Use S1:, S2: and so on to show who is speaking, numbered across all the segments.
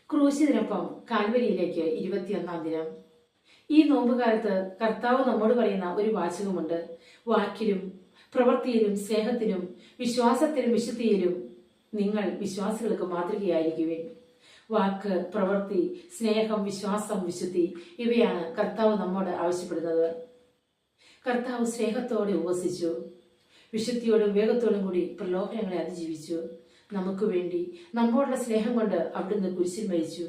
S1: ക്രൂശിതിനൊപ്പം കാൽവരിയിലേക്ക് 21-ാം ദിനം. ഈ നോമ്പുകാലത്ത് കർത്താവ് നമ്മോട് പറയുന്ന ഒരു വാചകമുണ്ട്. വാക്കിലും പ്രവൃത്തിയിലും സ്നേഹത്തിലും വിശ്വാസത്തിലും വിശുദ്ധിയിലും നിങ്ങൾ വിശ്വാസികൾക്ക് മാതൃകയായിരിക്കുവിൻ. വാക്ക്, പ്രവൃത്തി, സ്നേഹം, വിശ്വാസം, വിശുദ്ധി ഇവയാണ് കർത്താവ് നമ്മോട് ആവശ്യപ്പെടുന്നത്. കർത്താവ് സ്നേഹത്തോടെ ഉപവസിച്ചു, വിശുദ്ധിയോടും വേഗത്തോടും കൂടി പ്രലോഭനങ്ങളെ അതിജീവിച്ചു. നമുക്ക് വേണ്ടി നമ്മോടുള്ള സ്നേഹം കൊണ്ട് അവിടുന്ന് കുരിശിൽ മരിച്ചു.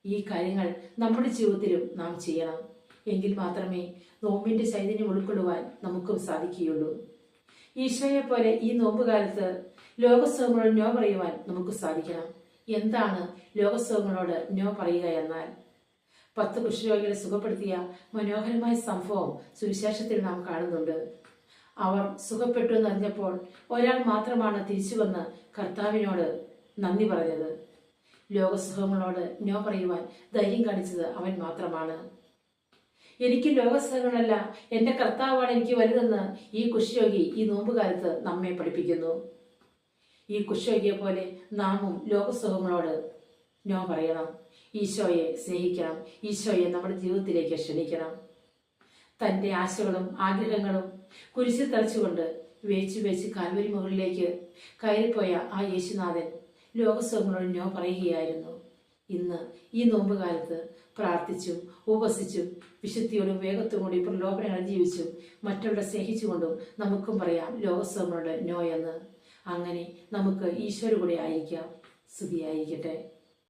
S1: ഈ കാര്യങ്ങൾ നമ്മുടെ ജീവിതത്തിലും നാം ചെയ്യണം. എങ്കിൽ മാത്രമേ നോമ്പിന്റെ ചൈതന്യം ഉൾക്കൊള്ളുവാൻ നമുക്കും സാധിക്കുകയുള്ളൂ. ഈശോയെ പോലെ ഈ നോമ്പുകാലത്ത് ലോകസുഖങ്ങളോട് നോ പറയുവാൻ നമുക്ക് സാധിക്കണം. എന്താണ് ലോകസുഖങ്ങളോട് നോ പറയുക എന്നാൽ? 10 കുഷ്ഠരോഗികളെ സുഖപ്പെടുത്തിയ മനോഹരമായ സംഭവം സുവിശേഷത്തിൽ നാം കാണുന്നുണ്ട്. അവർ സുഖപ്പെട്ടു എന്നറിഞ്ഞപ്പോൾ ഒരാൾ മാത്രമാണ് തിരിച്ചു വന്ന് കർത്താവിനോട് നന്ദി പറഞ്ഞത്. ലോകസുഖങ്ങളോട് നോ പറയുവാൻ ധൈര്യം കാണിച്ചത് അവൻ മാത്രമാണ്. എനിക്ക് ലോകസുഖങ്ങളല്ല, എന്റെ കർത്താവാണ് എനിക്ക് വലുതെന്ന് ഈ കുഷ്ഠരോഗി ഈ നോമ്പുകാലത്ത് നമ്മെ പഠിപ്പിക്കുന്നു. ഈ കുഷ്ഠരോഗിയെ പോലെ നാമും ലോകസുഖങ്ങളോട് നോ പറയണം. ഈശോയെ സ്നേഹിക്കണം. ഈശോയെ നമ്മുടെ ജീവിതത്തിലേക്ക് ക്ഷണിക്കണം. തന്റെ ആശകളും ആഗ്രഹങ്ങളും കുരിശിൽ തളിച്ചുകൊണ്ട് വേച്ച് കാൽവരി മുകളിലേക്ക് കയറിപ്പോയ ആ യേശുനാഥൻ ലോകസുഖങ്ങളോട് നോ പറയുകയായിരുന്നു. ഇന്ന് ഈ നോമ്പുകാലത്ത് പ്രാർത്ഥിച്ചും ഉപവസിച്ചും വിശുദ്ധിയോടും വേഗത്തോടും കൂടി പ്രലോഭനങ്ങൾ ജീവിച്ചും മറ്റുള്ളവരെ സ്നേഹിച്ചുകൊണ്ടും നമുക്കും പറയാം ലോകസുഖങ്ങളോട് നോ എന്ന്. അങ്ങനെ നമുക്ക് ഈശോയുടെ കൂടെ ആയിരിക്കാം. സ്തുതിയായിരിക്കട്ടെ.